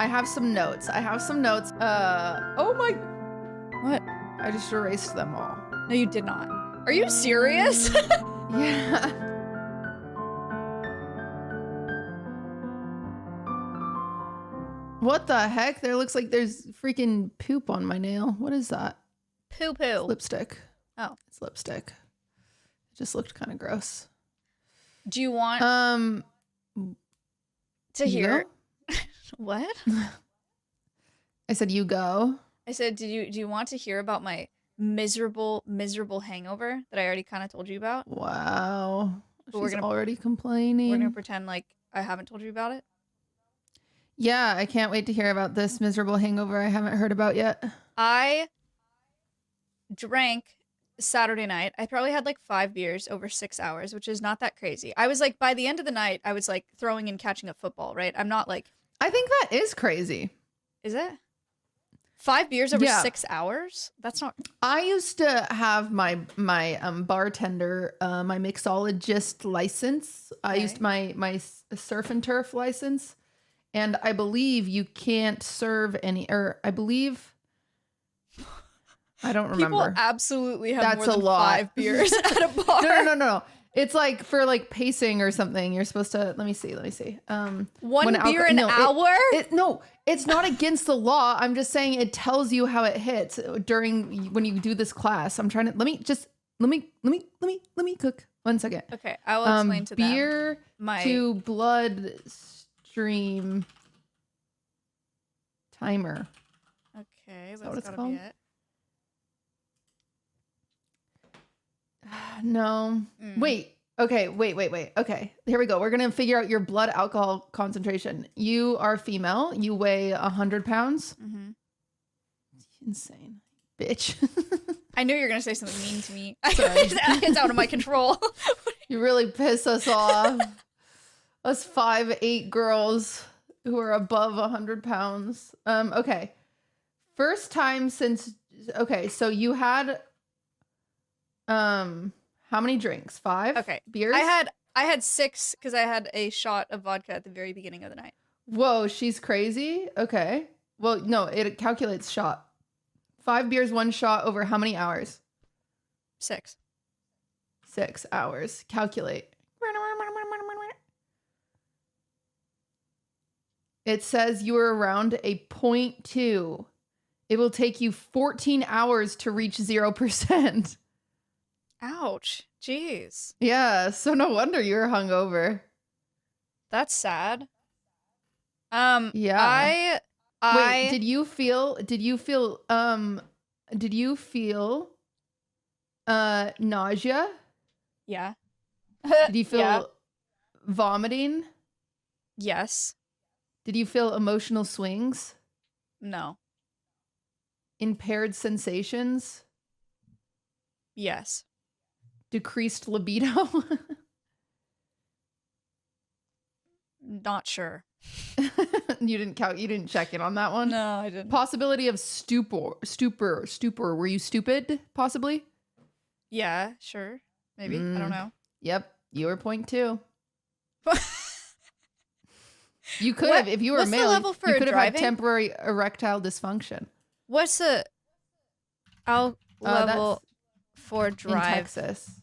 I have some notes. Oh my. What? I just erased them all. No, you did not. Are you serious? Yeah. What the heck? There looks like there's freaking poop on my nail. What is that? Poo poo. It's lipstick. Oh. It's lipstick. It just looked kind of gross. Do you want to hear? What? I said you go. I said, do you want to hear about my miserable hangover that I already kind of told you about? Wow. But She's already complaining. We're gonna pretend like I haven't told you about it. Yeah, I can't wait to hear about this miserable hangover I haven't heard about yet. I drank Saturday night. I probably had like 5 beers over 6 hours, which is not that crazy. I was like, by the end of the night, I was like throwing and catching a football, right? I'm not like... I think that is crazy. Is it? 5 beers over 6 hours? That's not... I used to have my bartender, my mixologist license. Okay. I used my surf and turf license. And I believe you can't serve any, or I believe, I don't remember. People absolutely have That's more than 5 beers at a bar. No. It's like for like pacing or something. You're supposed to, let me see. One beer an hour? No, it's not against the law. I'm just saying it tells you how it hits when you do this class. I'm trying to, let me cook. 1 second. Okay, I will explain to them. Beer to blood stream timer. Okay, that's gotta be it. No. Wait. Okay. Wait. Okay. Here we go. We're going to figure out your blood alcohol concentration. You are female. You weigh 100 pounds. Mm-hmm. Insane. Bitch. I knew you were going to say something mean to me. It's out of my control. You really piss us off. Us 5'8" girls who are above 100 pounds. Okay. First time since, okay. So you had, how many drinks? 5? Okay. Beers? I had 6 because I had a shot of vodka at the very beginning of the night. Whoa, she's crazy. Okay. Well, no, it calculates shot. 5 beers, 1 shot over how many hours? 6. 6 hours. Calculate. It says you were around a 0.2. It will take you 14 hours to reach 0%. Ouch. Jeez. Yeah, so no wonder you're hungover. That's sad. Yeah. Wait, did you feel nausea? Yeah. Did you feel vomiting? Yes. Did you feel emotional swings? No. Impaired sensations? Yes. Decreased libido? Not sure. You didn't check in on that one? No, I didn't. Possibility of stupor. Were you stupid, possibly? Yeah, sure. Maybe. I don't know. Yep. You were 0.2. You could have, if you were male, you could have had temporary erectile dysfunction. What's the level for drive? In Texas.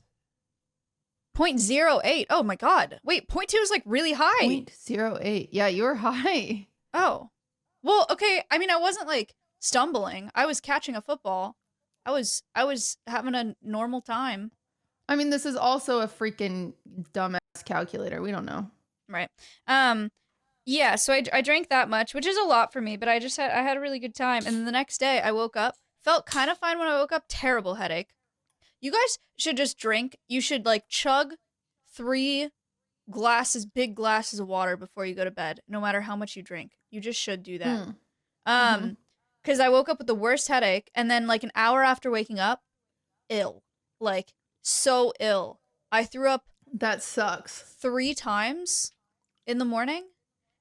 0.08. Oh my God. Wait, 0.2 is like really high. 0.08. Yeah, you were high. Oh. Well, okay. I mean, I wasn't like stumbling. I was catching a football. I was having a normal time. I mean, this is also a freaking dumbass calculator. We don't know. Right. Yeah, so I drank that much, which is a lot for me, but I had a really good time. And then the next day I woke up, felt kind of fine when I woke up, terrible headache. You guys should just drink. You should like chug 3 big glasses of water before you go to bed, no matter how much you drink. You just should do that. Because I woke up with the worst headache, and then like an hour after waking up, ill. Like, so ill. I threw up. That sucks. 3 times in the morning.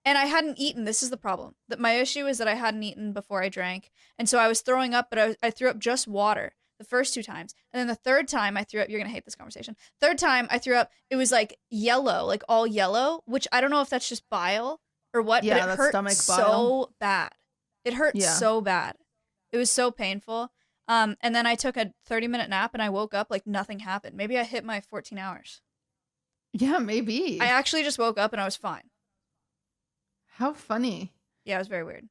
And I hadn't eaten. This is the problem. That my issue is that I hadn't eaten before I drank. And so I was throwing up, but I threw up just water the first 2 times. And then the third time I threw up, you're going to hate this conversation. Third time I threw up, it was like yellow, like all yellow, which I don't know if that's just bile or what, but Yeah, it that hurt stomach so bile. bad. It hurt Yeah. so bad. It was so painful. And then I took a 30-minute nap and I woke up like nothing happened. Maybe I hit my 14 hours. Yeah, maybe. I actually just woke up and I was fine. How funny. Yeah, it was very weird.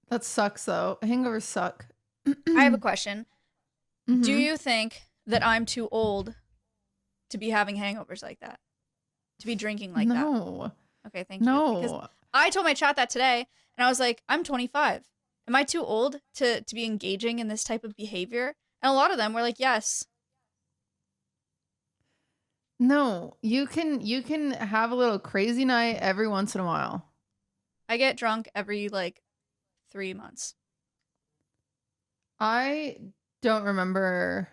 That sucks though. Hangovers suck. I have a question. Do Mhm. you think that I'm too old to be having hangovers like that? To be drinking like that? No. Okay, thank you. Because No. I told my chat that today and I was like, I'm 25. Am I too old to be engaging in this type of behavior? And a lot of them were like, yes. No. You can have a little crazy night every once in a while. I get drunk every like 3 months. I don't remember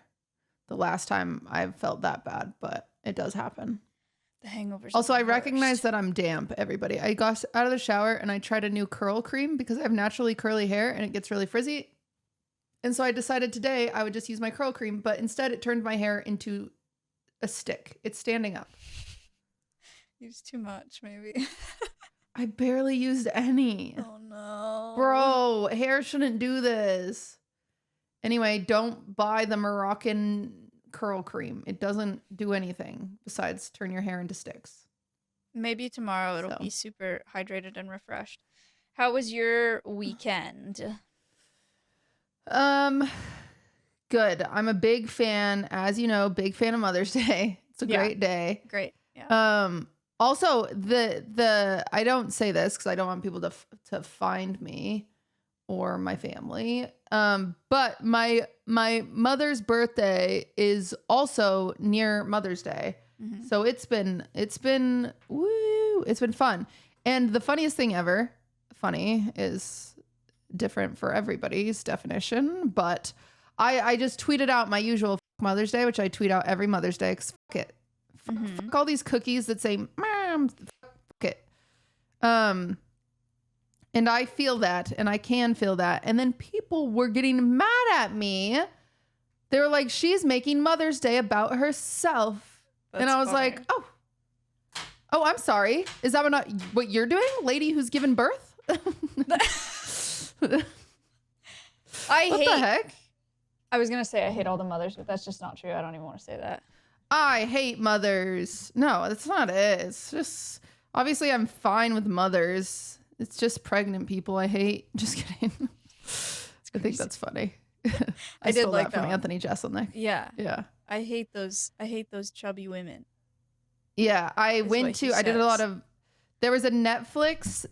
the last time I felt that bad, but it does happen. The hangovers. Also, are I the recognize worst. that I'm damp, everybody. I got out of the shower and I tried a new curl cream because I have naturally curly hair and it gets really frizzy. And so I decided today I would just use my curl cream, but instead it turned my hair into a stick. It's standing up. Use too much, maybe. I barely used any. Oh no. Bro, hair shouldn't do this. Anyway, don't buy the Moroccan curl cream. It doesn't do anything besides turn your hair into sticks. Maybe tomorrow it'll So. be super hydrated and refreshed. How was your weekend? Good. I'm a big fan, as you know, big fan of Mother's Day. It's a Yeah. great day. Great. Yeah. Also the I don't say this because I don't want people to find me or my family. But my mother's birthday is also near Mother's Day. Mhm. So it's been fun. And the funniest thing ever, funny is different for everybody's definition, but I just tweeted out my usual Mother's Day, which I tweet out every Mother's Day, 'cause fuck it. Fuck all these cookies that say mom, fuck it. And I feel that, and I can feel that. And then people were getting mad at me. They were like, she's making Mother's Day about herself. That's and I was funny. like, oh, I'm sorry. Is that what you're doing? Lady who's given birth? What the heck? I was gonna say I hate all the mothers, but that's just not true. I don't even want to say that. I hate mothers. No, that's not it. It's just, obviously I'm fine with mothers. It's just pregnant people I hate. Just kidding. I think that's funny. I did stole like that from that one. Anthony Jeselnik. Yeah. Yeah. I hate those chubby women. Yeah. I what he did a lot says. of, there was a Netflix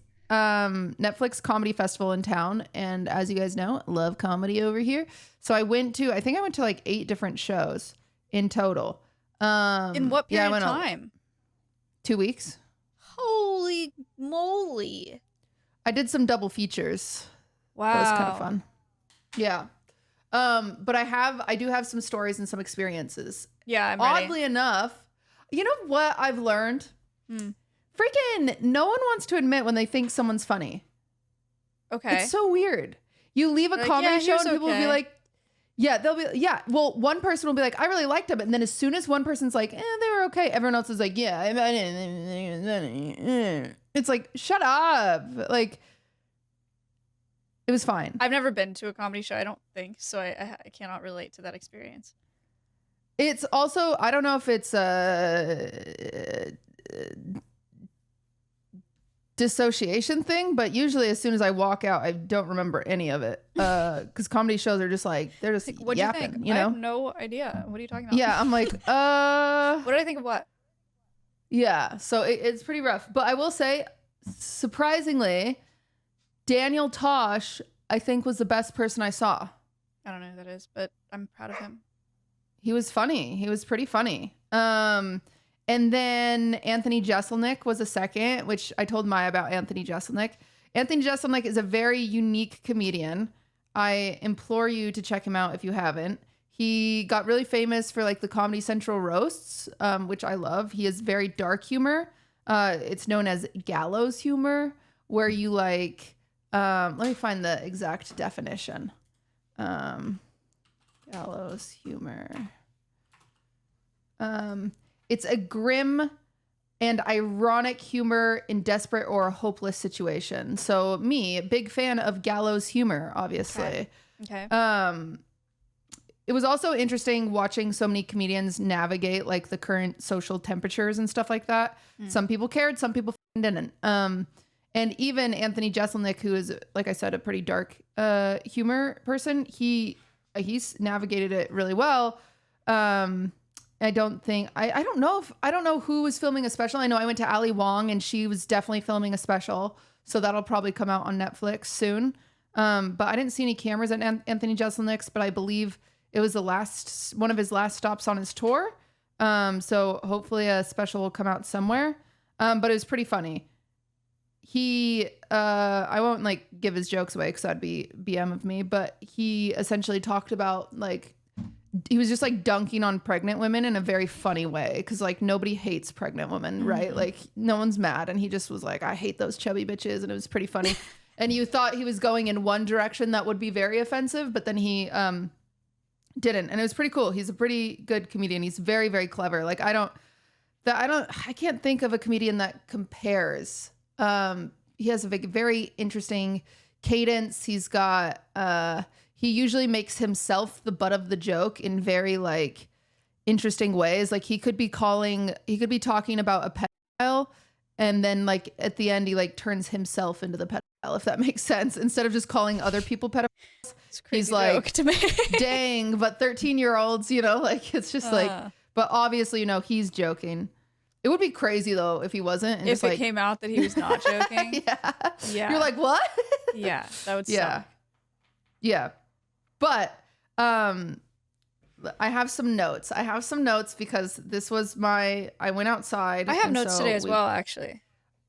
comedy festival in town. And as you guys know, love comedy over here. So I went to like 8 different shows in total. In what period of I went time? 2 weeks. Holy moly. I did some double features. Wow. That was kind of fun. Yeah. But I do have some stories and some experiences. Yeah, I'm ready. Oddly enough, you know what I've learned? Freaking no one wants to admit when they think someone's funny. Okay. It's so weird. You leave a Like, comedy yeah, show he was and people will be okay. like, well, one person will be like, I really liked them. And then as soon as one person's like, they were okay, everyone else is like, yeah. It's like, shut up. Like, it was fine. I've never been to a comedy show, I don't think, so I cannot relate to that experience. It's also, I don't know if it's a dissociation thing, but usually as soon as I walk out, I don't remember any of it. Because comedy shows are just like, they're just What'd yapping, you think? you I know? have no idea. What are you talking about? Yeah, I'm like, What did I think of what? yeah. So it's pretty rough. But I will say, surprisingly, Daniel Tosh, I think, was the best person I saw. I don't know who that is, but I'm proud of him. He was funny. He was pretty funny. And then Anthony Jeselnik was a second, which I told Maya about Anthony Jeselnik. Anthony Jeselnik is a very unique comedian. I implore you to check him out if you haven't. He got really famous for like the Comedy Central roasts, which I love. He has very dark humor. It's known as gallows humor, where you like, let me find the exact definition. Gallows humor. It's a grim and ironic humor in desperate or hopeless situations. So me, big fan of gallows humor, obviously. Okay. It was also interesting watching so many comedians navigate like the current social temperatures and stuff like that. Some people cared, some people didn't. And even Anthony Jeselnik, who is, like I said, a pretty dark humor person, he's navigated it really well. I don't know who was filming a special. I know I went to Ali Wong and she was definitely filming a special. So that'll probably come out on Netflix soon. But I didn't see any cameras at Anthony Jeselnik's, but I believe it was one of his last stops on his tour. So hopefully a special will come out somewhere. But it was pretty funny. I won't like give his jokes away because that'd be BM of me, but he essentially talked about like, he was just like dunking on pregnant women in a very funny way. Because like nobody hates pregnant women, right? Like no one's mad. And he just was like, I hate those chubby bitches. And it was pretty funny. And you thought he was going in one direction that would be very offensive, but then he didn't. And it was pretty cool. He's a pretty good comedian. He's very, very clever. Like I can't think of a comedian that compares. He has a very interesting cadence. He's got, he usually makes himself the butt of the joke in very like interesting ways. Like he could be talking about a pedophile, and then like at the end he like turns himself into the pedophile, if that makes sense. Instead of just calling other people pedophiles, he's like, to me. dang, but 13-year-olds, like it's just like, but obviously, he's joking. It would be crazy though if he wasn't. And If just, it like, came out that he was not joking. Yeah. You're like, what? Yeah, that would suck. Yeah. But I have some notes. Because this was I went outside. I have notes today as well, actually.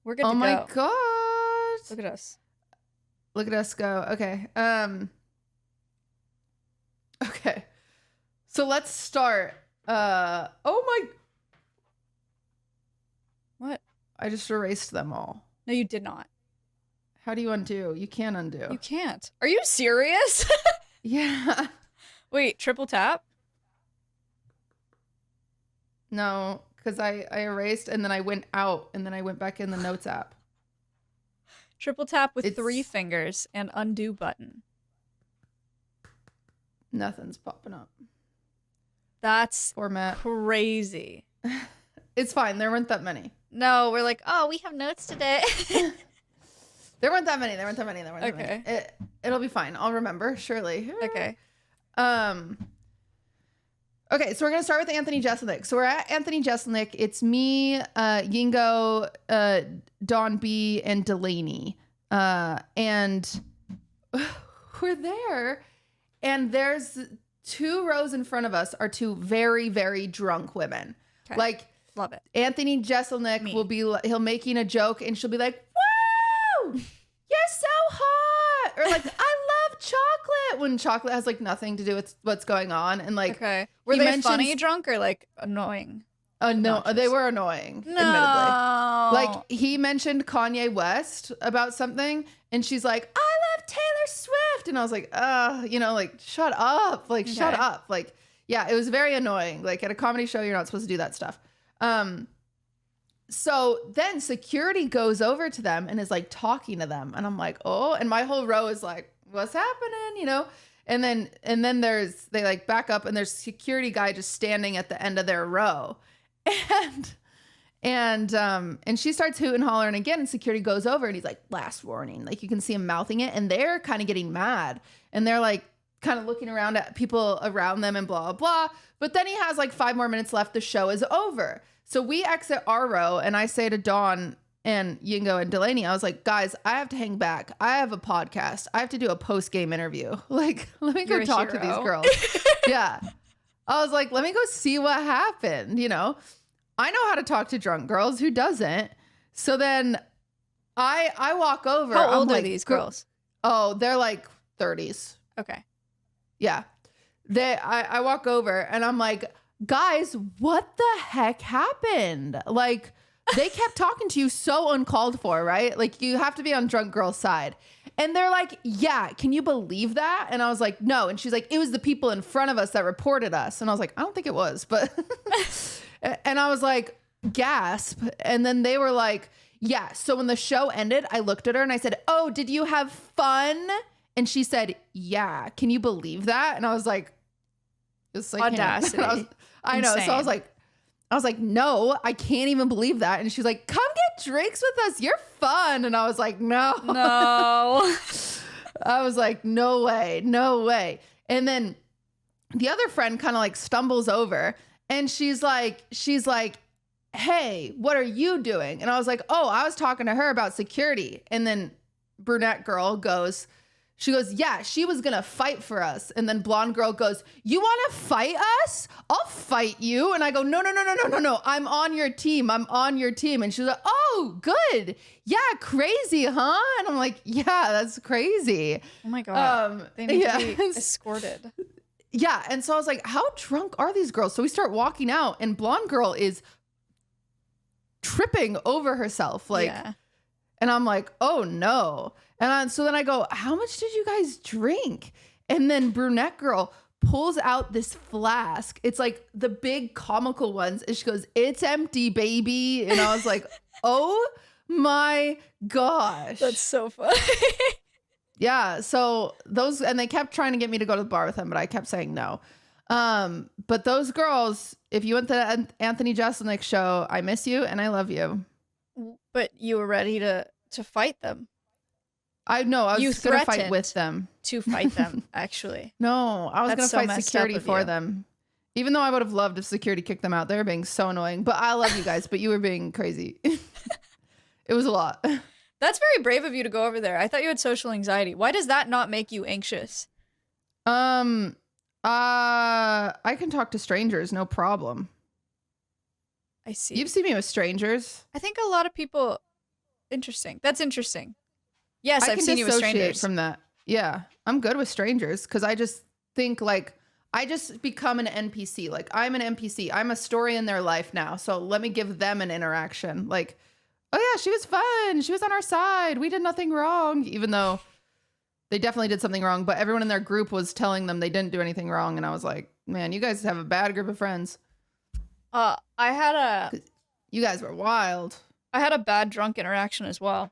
We're good to go. Oh my God. Look at us. Look at us go. Okay. Okay. So let's start. Oh my. What? I just erased them all. No, you did not. How do you undo? You can't undo. You can't. Are you serious? Yeah. Wait, triple tap? No, because I erased and then I went out and then I went back in the notes app. Triple tap with 3 fingers and undo button. Nothing's popping up. That's format crazy. It's fine. There weren't that many. No, we're like, oh, we have notes today. There weren't that many. Okay. It'll be fine. I'll remember, surely. Okay. Okay, so we're going to start with Anthony Jeselnik. So we're at Anthony Jeselnik. It's me, Yingo, Dawn B, and Delaney. And we're there. And there's 2 rows in front of us are 2 very, very drunk women. Okay. Like, love it. Anthony Jeselnik will be, he'll making a joke and she'll be like, woo, you're so hot. Or like, I love chocolate. When chocolate has like nothing to do with what's going on. And like, okay. Were they funny drunk or like annoying? No, they were annoying, no. admittedly. Like he mentioned Kanye West about something and she's like, I love Taylor Swift. And I was like, like, shut up. Like, shut up. Like, yeah, it was very annoying. Like at a comedy show, you're not supposed to do that stuff. So then security goes over to them and is like talking to them. And I'm like, oh, and my whole row is like, what's happening? And then they like back up and there's security guy just standing at the end of their row. And she starts hooting and hollering again, and security goes over and he's like, last warning. Like you can see him mouthing it and they're kind of getting mad and they're like kind of looking around at people around them and blah, blah, blah. But then he has like 5 more minutes left. The show is over. So we exit our row and I say to Dawn and Yingo and Delaney, I was like, guys, I have to hang back. I have a podcast. I have to do a post-game interview. Like, let me go talk to these girls. Yeah. I was like, let me go see what happened. I know how to talk to drunk girls. Who doesn't? So then I walk over. How old are these girls? Oh, they're like 30s. Okay. Yeah. I walk over and I'm like, guys, what the heck happened? Like, they kept talking to you so uncalled for, right? Like, you have to be on drunk girl's side. And they're like, yeah, can you believe that? And I was like, no. And she's like, it was the people in front of us that reported us. And I was like, I don't think it was, but... And I was like, gasp. And then they were like, yeah. So when the show ended, I looked at her and I said, oh, did you have fun? And she said, yeah. Can you believe that? And I was like, it's like audacity. I know. So I was like, no, I can't even believe that. And she's like, come get drinks with us. You're fun. And I was like, no. I was like, no way, no way. And then the other friend kind of like stumbles over and she's like, hey, what are you doing? And I was like, oh, I was talking to her about security. And then brunette girl goes, yeah, she was going to fight for us. And then blonde girl goes, you want to fight us? I'll fight you. And I go, no. I'm on your team. And she's like, oh, good. Yeah, crazy, huh? And I'm like, yeah, that's crazy. Oh my God. They need to be escorted. Yeah. And so I was like, how drunk are these girls? So we start walking out and blonde girl is tripping over herself. And I'm like, oh no. And so then I go, how much did you guys drink? And then brunette girl pulls out this flask. It's like the big comical ones. And she goes, it's empty, baby. And I was like, oh my gosh. That's so funny. Yeah. So those, and they kept trying to get me to go to the bar with them, but I kept saying no. But those girls, if you went to the Anthony Jeselnik show, I miss you and I love you. But you were ready to fight them. I know. I was going to fight with them. To fight them, actually. No, I was going to fight security for them. Even though I would have loved if security kicked them out. They were being so annoying. But I love you guys. But you were being crazy. It was a lot. That's very brave of you to go over there. I thought you had social anxiety. Why does that not make you anxious? I can talk to strangers, no problem. I see. You've seen me with strangers. I think a lot of people. Interesting. That's interesting. Yes, I've seen you with strangers. From that. Yeah, I'm good with strangers because I just think like I just become an NPC. Like I'm an NPC. I'm a story in their life now. So let me give them an interaction. Like, oh yeah, she was fun. She was on our side. We did nothing wrong, even though they definitely did something wrong. But everyone in their group was telling them they didn't do anything wrong, and I was like, man, you guys have a bad group of friends. You guys were wild. I had a bad drunk interaction as well.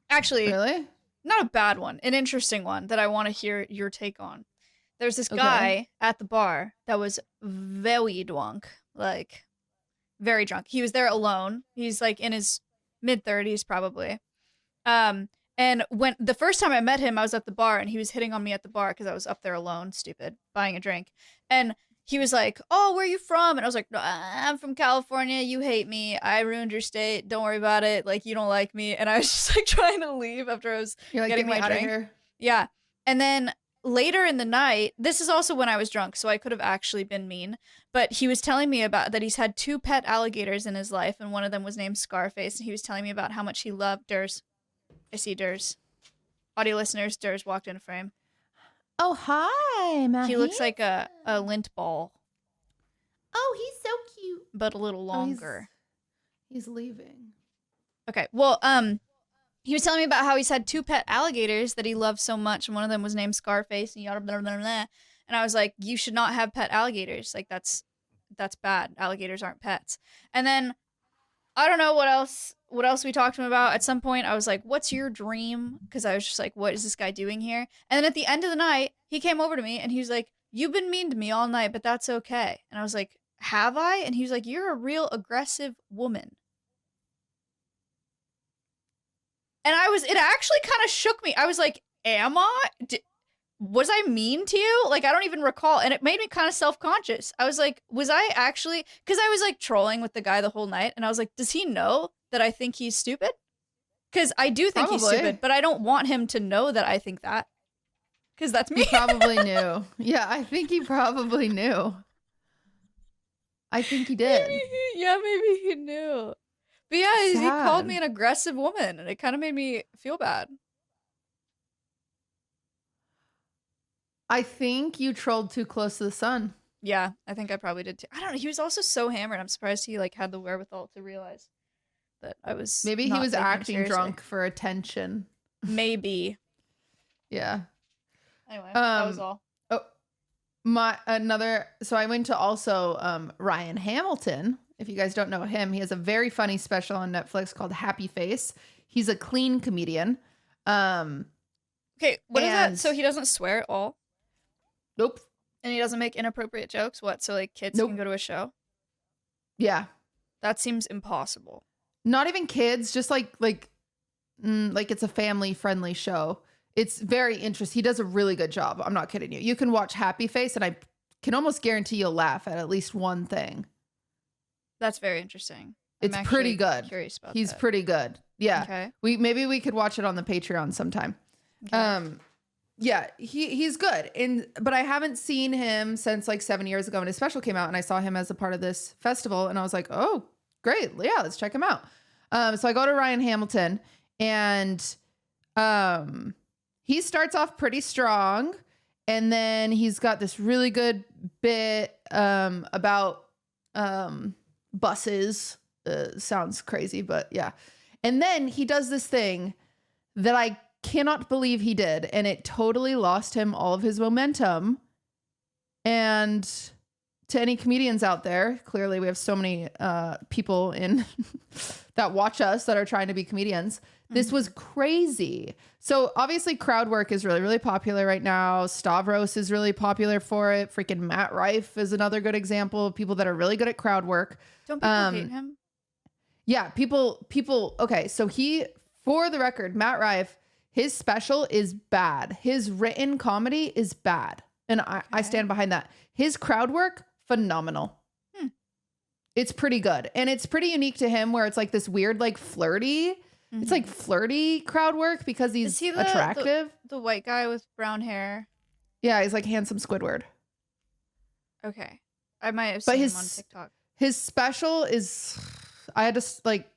Actually, really? Not a bad one, an interesting one that I want to hear your take on. There's this guy at the bar that was very drunk, like very drunk. He was there alone. He's like in his mid-30s probably. And when the first time I met him, I was at the bar and he was hitting on me at the bar because I was up there alone, stupid, buying a drink. And he was like, oh, where are you from? And I was like, no, I'm from California. You hate me. I ruined your state. Don't worry about it. Like, you don't like me. And I was just like trying to leave after I was getting my drink. Here. Yeah. And then later in the night, this is also when I was drunk, so I could have actually been mean. But he was telling me about that he's had 2 pet alligators in his life, and one of them was named Scarface. And he was telling me about how much he loved Durs. I see Durs. Audio listeners, Durs walked in frame. Oh, hi, Matt. He looks like a lint ball. Oh, he's so cute. But a little longer. He's leaving. Okay, well, he was telling me about how he's had 2 pet alligators that he loves so much, and one of them was named Scarface, and yada blah, blah, blah. And I was like, you should not have pet alligators. Like, that's bad. Alligators aren't pets. And then, I don't know what else we talked to him about. At some point, I was like, what's your dream? Because I was just like, what is this guy doing here? And then at the end of the night, he came over to me and he was like, you've been mean to me all night, but that's okay. And I was like, have I? And he was like, you're a real aggressive woman. And it actually kind of shook me. I was like, am I? Was I mean to you? Like, I don't even recall. And it made me kind of self-conscious. I was like, was I actually, because I was like trolling with the guy the whole night. And I was like, does he know that I think he's stupid? Because I do think he's stupid, but I don't want him to know that I think that. Because that's me. He probably knew. Yeah, I think he probably knew. I think he did. Maybe he knew. But yeah, he called me an aggressive woman, and it kind of made me feel bad. I think you trolled too close to the sun. Yeah, I think I probably did too. I don't know. He was also so hammered. I'm surprised he like had the wherewithal to realize that I was. Maybe he was acting drunk for attention. Maybe. Yeah. Anyway, that was all. Oh, so I went to also Ryan Hamilton If you guys don't know him, he has a very funny special on Netflix called Happy Face. He's a clean comedian. Okay, what is that? So he doesn't swear at all? Nope. And he doesn't make inappropriate jokes? What, so like kids Nope. can go to a show? Yeah. That seems impossible. Not even kids, just like it's a family friendly show. It's very interesting. He does a really good job. I'm not kidding you. You can watch Happy Face and I can almost guarantee you'll laugh at least one thing. That's very interesting. It's pretty good. Curious about He's that. pretty good. Yeah. Okay. Maybe we could watch it on the Patreon sometime. Okay. Yeah, he's good. But I haven't seen him since like 7 years ago when his special came out, and I saw him as a part of this festival, and I was like, oh, great. Yeah, let's check him out. So I go to Ryan Hamilton, and he starts off pretty strong, and then he's got this really good bit about buses. Sounds crazy, but yeah. And then he does this thing that I cannot believe he did, and it totally lost him all of his momentum. And to any comedians out there, clearly we have so many people in that watch us that are trying to be comedians. This was crazy. So obviously crowd work is really, really popular right now. Stavros is really popular for it. Freaking Matt Rife is another good example of people that are really good at crowd work. Don't people hate him? Yeah, people. Okay, so for the record, Matt Rife, his special is bad. His written comedy is bad. And I stand behind that. His crowd work, phenomenal. It's pretty good. And it's pretty unique to him where it's like this weird, like flirty. It's like flirty crowd work because he's attractive. The white guy with brown hair. Yeah, he's like handsome Squidward. Okay. I might have seen him on TikTok. His special is, I had to like,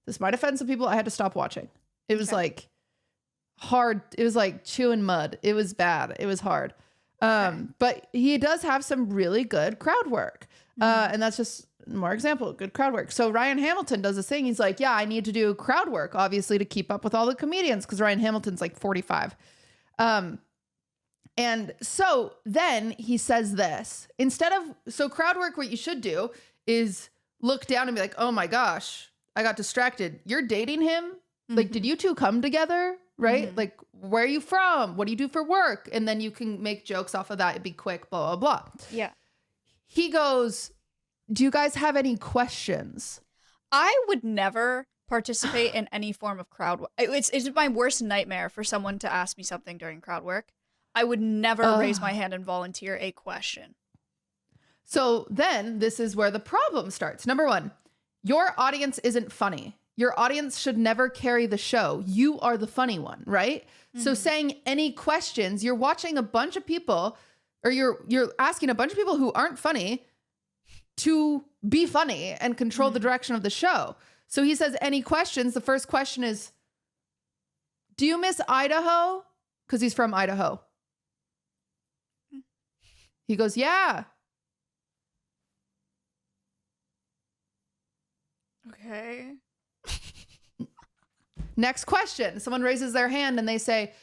this might offend some people. I had to stop watching. It was like hard. It was like chewing mud. It was bad. It was hard. But he does have some really good crowd work. And that's just more example, good crowd work. So Ryan Hamilton does this thing. He's like, yeah, I need to do crowd work, obviously, to keep up with all the comedians because Ryan Hamilton's like 45. And so then he says this so crowd work, what you should do is look down and be like, oh my gosh, I got distracted. You're dating him? Like, did you two come together? Right? Like, where are you from? What do you do for work? And then you can make jokes off of that. It'd be quick, blah, blah, blah. Yeah. He goes, do you guys have any questions? I would never participate in any form of crowd work. It's my worst nightmare for someone to ask me something during crowd work. I would never raise my hand and volunteer a question. So then this is where the problem starts. Number one, your audience isn't funny. Your audience should never carry the show. You are the funny one, right? So saying any questions, you're watching a bunch of people, or you're asking a bunch of people who aren't funny to be funny and control the direction of the show. So he says, any questions? The first question is, do you miss Idaho? Because he's from Idaho. He goes, yeah. Okay. Next question. Someone raises their hand and they say,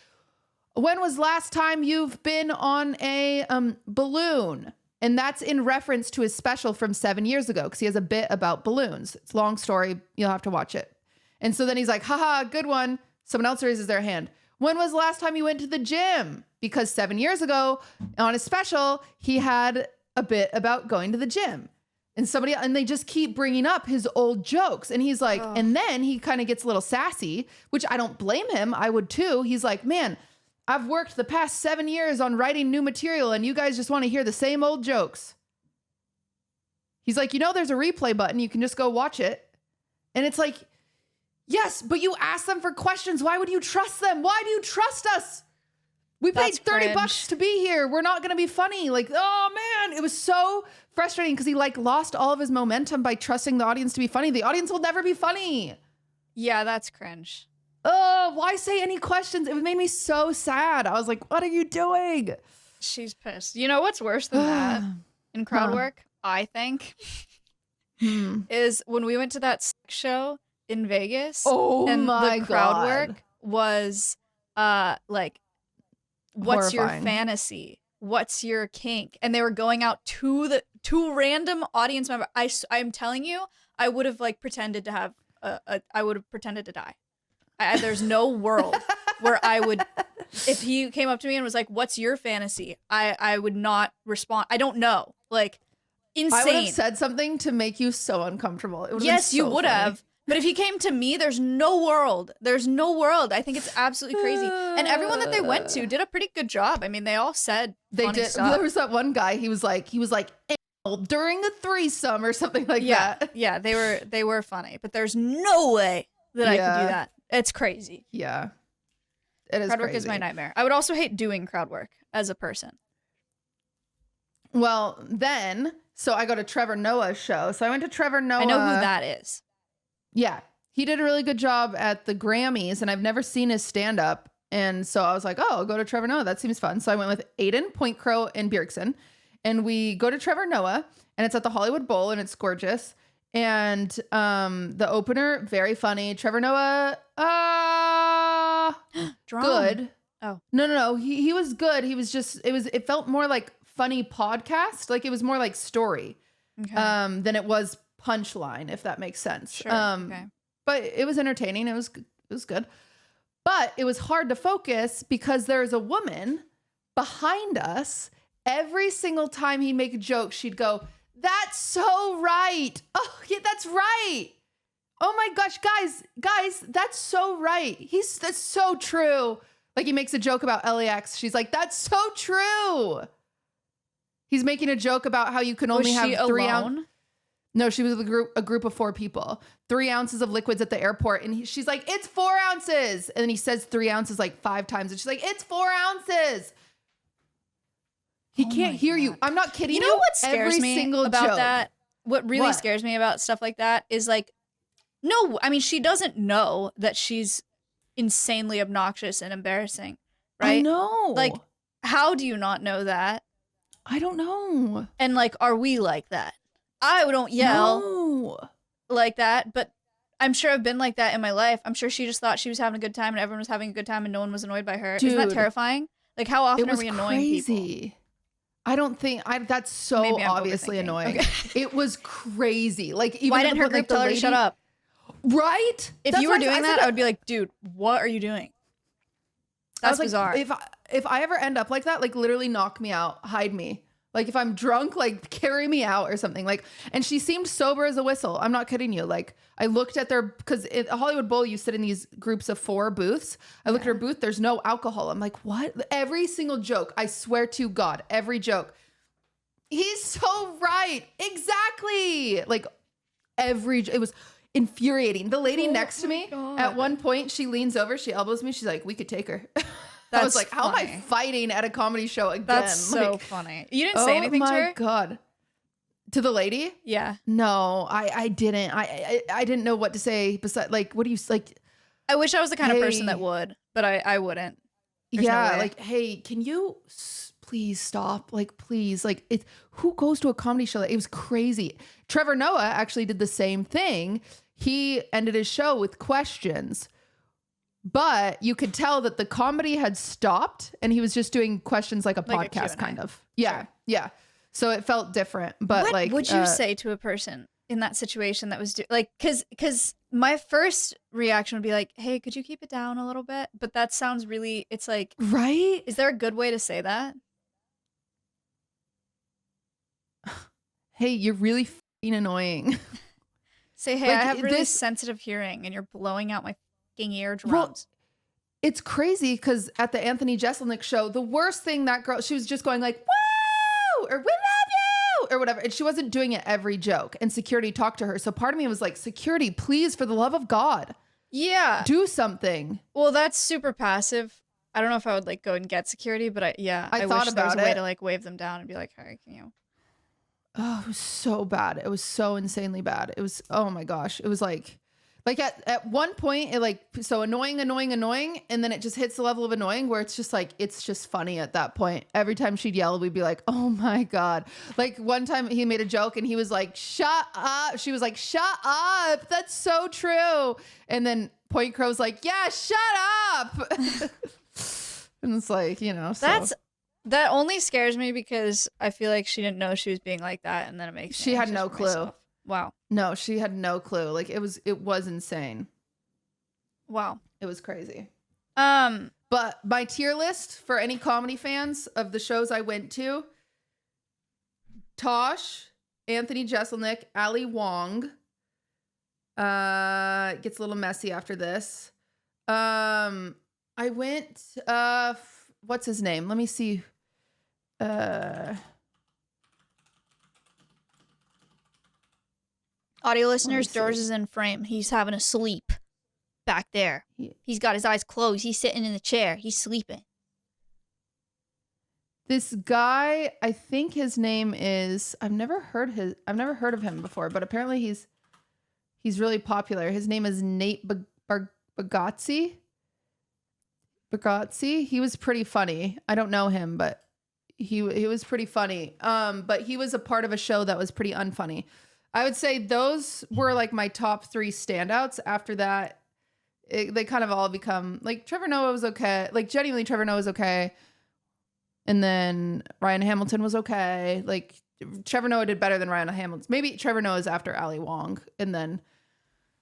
when was last time you've been on a balloon? And that's in reference to his special from 7 years ago because he has a bit about balloons. It's a long story. You'll have to watch it. And so then he's like, haha, good one. Someone else raises their hand. When was the last time you went to the gym? Because 7 years ago on his special, he had a bit about going to the gym. And they just keep bringing up his old jokes. And he's like, and then he kind of gets a little sassy, which I don't blame him. I would too. He's like, man, I've worked the past 7 years on writing new material and you guys just want to hear the same old jokes. He's like, there's a replay button. You can just go watch it. And it's like, yes, but you ask them for questions. Why would you trust them? Why do you trust us? We paid $30 to be here. We're not going to be funny. Like, oh man, it was so frustrating because he like lost all of his momentum by trusting the audience to be funny. The audience will never be funny. Yeah, that's cringe. Oh, why say any questions? It made me so sad. I was like, what are you doing? She's pissed. You know what's worse than that in crowd work, I think, is when we went to that sex show in Vegas. Oh and my the crowd God. work was like, what's horrifying. your fantasy? what's your kink? And they were going out to random audience members. I'm telling you, I would have like pretended to have I would have pretended to die. There's no world where I would, if he came up to me and was like, what's your fantasy? I would not respond. I don't know. Like, insane. I would have said something to make you so uncomfortable. It yes, you so would funny. have. But if he came to me, there's no world. There's no world. I think it's absolutely crazy. And everyone that they went to did a pretty good job. I mean, they all said they funny did. stuff. There was that one guy. He was like during a threesome or something like that. Yeah, they were funny. But there's no way that I could do that. It's crazy. Yeah, it is. Crowd work crazy. is my nightmare. I would also hate doing crowd work as a person. Well, then, so I go to Trevor Noah's show. So I went to Trevor Noah. I know who that is. Yeah, he did a really good job at the Grammys, and I've never seen his stand up. And so I was like, oh, I'll go to Trevor Noah. That seems fun. So I went with Aiden, Point Crow, and Bjergsen. And we go to Trevor Noah, and it's at the Hollywood Bowl, and it's gorgeous. And the opener, very funny. Trevor Noah, good. Oh. No. He was good. He was just, it felt more like funny podcast. Like it was more like story than it was punchline, if that makes sense. Sure. Okay. But it was entertaining. It was good. But it was hard to focus because there's a woman behind us. Every single time he'd make a joke, she'd go, "That's so right. Oh, yeah, that's right. Oh my gosh, guys, that's so right. That's so true." Like he makes a joke about LAX. She's like, "That's so true." He's making a joke about how you can only have 3 ounces. No, she was with a group of 4 people. 3 ounces of liquids at the airport. And she's like, "It's 4 ounces." And then he says 3 ounces like 5 times. And she's like, "It's 4 ounces." He can't hear you. I'm not kidding you. You know what scares Every me single about joke. that? What really scares me about stuff like that is like, no, I mean, she doesn't know that she's insanely obnoxious and embarrassing, right? I know. Like, how do you not know that? I don't know. And like, are we like that? I don't yell like that, but I'm sure I've been like that in my life. I'm sure she just thought she was having a good time and everyone was having a good time and no one was annoyed by her. Dude, isn't that terrifying? Like, how often are we annoying people? I don't think that's so obviously annoying. Okay. It was crazy. Like, even why didn't her group tell her to shut up? Right? If you were doing that, I would be like, dude, what are you doing? That's bizarre. If I ever end up like that, like literally knock me out, hide me. Like if I'm drunk, like carry me out or something. Like, and she seemed sober as a whistle. I'm not kidding you. Like I looked at because at Hollywood Bowl, you sit in these groups of 4 booths. I looked at her booth. There's no alcohol. I'm like, what? Every single joke. I swear to God, every joke. He's so right. Exactly. Like it was infuriating. The lady next to me at one point, she leans over, she elbows me. She's like, "We could take her." I was like, how am I fighting at a comedy show again? That's so funny. You didn't say anything to her? Oh my God. To the lady? Yeah. No, I didn't. I didn't know what to say besides, like, what do you, like? I wish I was the kind of person that would, but I wouldn't. There's no way. Like, hey, can you please stop? Like, please. Like, who goes to a comedy show? It was crazy. Trevor Noah actually did the same thing. He ended his show with questions. But you could tell that the comedy had stopped and he was just doing questions like a podcast kind of. Yeah. Sure. Yeah. So it felt different. But what like, would you say to a person in that situation that was like, because my first reaction would be like, "Hey, could you keep it down a little bit?" But that sounds really, it's like, right? Is there a good way to say that? Hey, you're really f***ing annoying. Say, "Hey, I have really sensitive hearing and you're blowing out my eardrums." Well, it's crazy because at the Anthony Jeselnik show, the worst thing that girl, she was just going like, "Woo!" or "We love you!" or whatever. And she wasn't doing it every joke. And security talked to her. So part of me was like, security, please, for the love of God. Yeah. Do something. Well, that's super passive. I don't know if I would like go and get security, but I thought wish there was a way to like wave them down and be like, "Hey, can you?" Oh, it was so bad. It was so insanely bad. It was, oh my gosh. It was like at one point it like, so annoying. And then it just hits the level of annoying where it's just like, it's just funny at that point. Every time she'd yell, we'd be like, "Oh my God." Like one time he made a joke and he was like, "Shut up." She was like, "Shut up. That's so true." And then Point Crow's like, "Yeah, shut up." And it's like, you know, so. That only scares me because I feel like she didn't know she was being like that, and then it makes She me had anxious no for clue. myself. Wow. No, she had no clue. Like it was insane. Wow. It was crazy. Um, But my tier list for any comedy fans of the shows I went to: Tosh, Anthony Jeselnik, Ali Wong. It gets a little messy after this. I went. What's his name? Let me see. audio listeners, see. George is in frame. He's having a sleep back there. Yeah. He's got his eyes closed. He's sitting in the chair. He's sleeping. This guy, I think his name is. I've never heard of him before, but apparently he's really popular. His name is Nate Bargatze. Bargatze. He was pretty funny. I don't know him, but he was pretty funny. But he was a part of a show that was pretty unfunny. I would say those were like my top 3 standouts. After that, they kind of all become like Trevor Noah was okay. Like genuinely, Trevor Noah was okay. And then Ryan Hamilton was okay. Like Trevor Noah did better than Ryan Hamilton. Maybe Trevor Noah is after Ali Wong. And then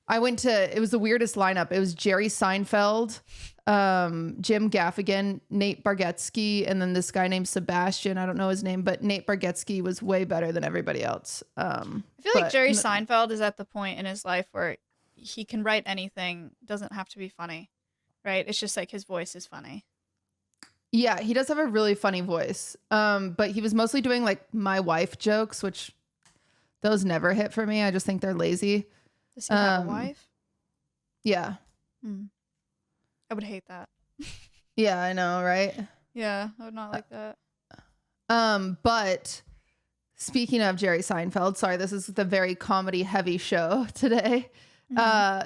I went to, it was the weirdest lineup. It was Jerry Seinfeld, Jim Gaffigan, Nate Bargatze, and then this guy named Sebastian. I don't know his name, but Nate Bargatze was way better than everybody else. I feel like Jerry Seinfeld is at the point in his life where he can write anything. Doesn't have to be funny, right? It's just like his voice is funny. Yeah, he does have a really funny voice. But he was mostly doing like my wife jokes, which those never hit for me. I just think they're lazy. Does he have a wife? Yeah. I would hate that. Yeah, I know, right? Yeah, I would not like that. But speaking of Jerry Seinfeld, sorry, this is the very comedy heavy show today.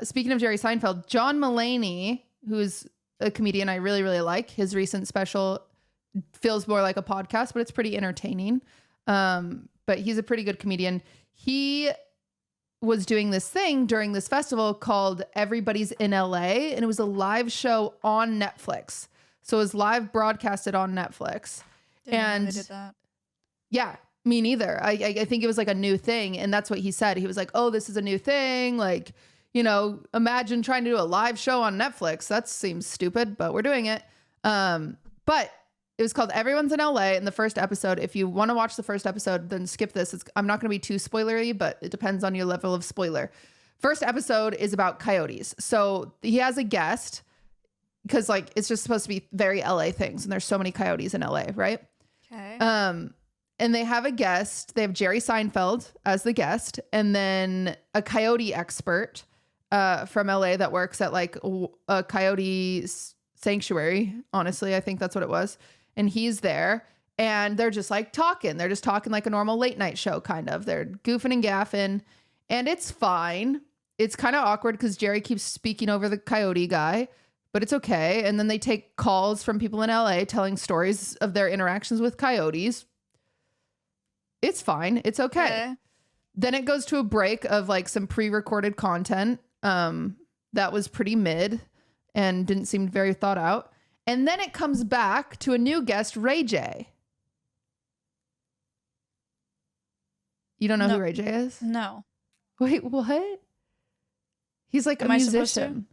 Speaking of Jerry Seinfeld, John Mulaney, who's a comedian I really, really like, his recent special feels more like a podcast, but it's pretty entertaining. But he's a pretty good comedian. He was doing this thing during this festival called Everybody's in LA, and it was a live show on Netflix. So it was live broadcasted on Netflix. Didn't know they did that. Yeah, me neither. I think it was like a new thing, and that's what he said. He was like, "Oh, this is a new thing. Like, you know, imagine trying to do a live show on Netflix. That seems stupid, but we're doing it." But it was called Everyone's in LA. In the first episode, if you want to watch the first episode, then skip this. I'm not going to be too spoilery, but it depends on your level of spoiler. First episode is about coyotes. So he has a guest because like it's just supposed to be very LA things, and there's so many coyotes in LA, right? Okay. And they have a guest. They have Jerry Seinfeld as the guest, and then a coyote expert from LA that works at like a coyote sanctuary. Honestly, I think that's what it was. And he's there, and they're just like talking. They're just talking like a normal late night show, kind of. They're goofing and gaffing, and it's fine. It's kind of awkward because Jerry keeps speaking over the coyote guy, but it's okay. And then they take calls from people in LA telling stories of their interactions with coyotes. It's fine. It's okay. Then it goes to a break of like some pre-recorded content that was pretty mid and didn't seem very thought out. And then it comes back to a new guest, Ray J. You don't know who Ray J is? No. Wait, what? He's like a musician.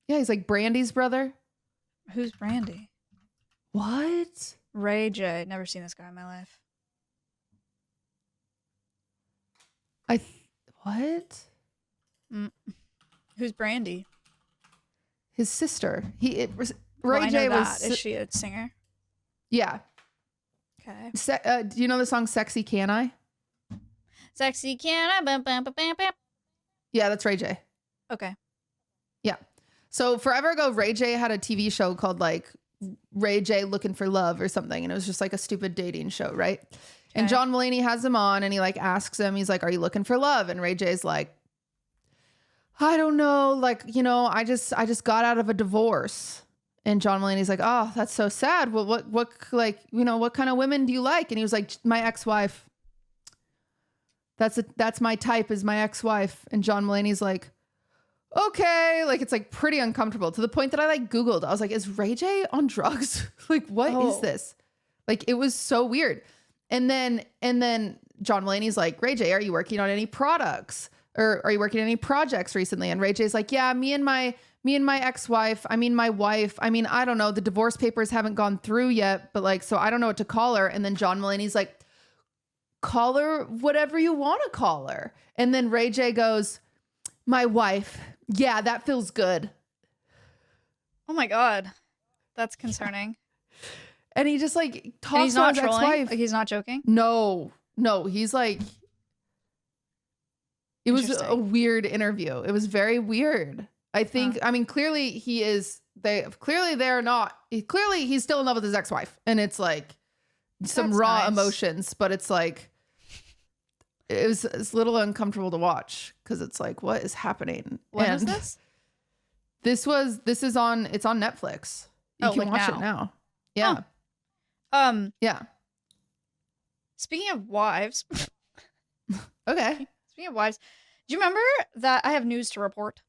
Yeah, he's like Brandy's brother. Who's Brandy? What? Ray J. Never seen this guy in my life. What? Who's Brandy? His sister. Ray J was. Is she a singer? Yeah. Okay. Do you know the song "Sexy Can I"? Sexy Can I? Bum, bum, bum, bum, bum. Yeah, that's Ray J. Okay. Yeah. So forever ago, Ray J had a TV show called like Ray J Looking for Love or something, and it was just like a stupid dating show, right? Okay. And John Mulaney has him on, and he like asks him, he's like, "Are you looking for love?" And Ray J's like, "I don't know, like, you know, I just got out of a divorce." And John Mulaney's like, "Oh, that's so sad. Well, what like, you know, what kind of women do you like?" And he was like, "My ex-wife. That's my type, is my ex-wife." And John Mulaney's like, "Okay." Like, it's like pretty uncomfortable to the point that I like Googled. I was like, "Is Ray J on drugs?" Like, what is this? Like it was so weird. And then John Mulaney's like, Ray J, are you working on any products? Or are you working on any projects recently? And Ray J's like, yeah, me and my ex-wife, my wife, I don't know. The divorce papers haven't gone through yet, but like, so I don't know what to call her. And then John Mulaney's like, call her whatever you want to call her. And then Ray J goes, my wife. Yeah, that feels good. Oh my God. That's concerning. And he just like And talks he's to not his trolling? ex-wife. Like he's not joking? No, he's like, it was a Interesting. weird interview. It was very weird. I think, clearly he's still in love with his ex-wife. And it's like some That's raw nice. emotions, but it's like, it's a little uncomfortable to watch because it's like, what is happening? When is this? It's on Netflix. You can like watch it now. Yeah. Huh. Yeah. Speaking of wives. Okay. Speaking of wives, do you remember that I have news to report?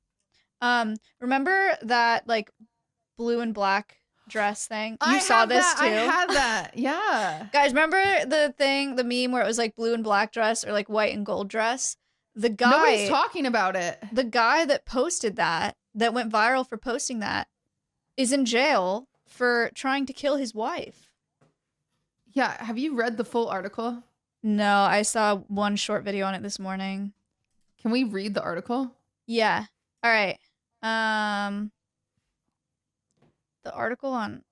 Remember that like blue and black dress thing? You saw this too. I had that. Yeah. Guys, remember the meme where it was like blue and black dress or like white and gold dress? Nobody's talking about it. The guy that posted that went viral for posting that, is in jail for trying to kill his wife. Yeah. Have you read the full article? No, I saw one short video on it this morning. Can we read the article? Yeah. All right. The article on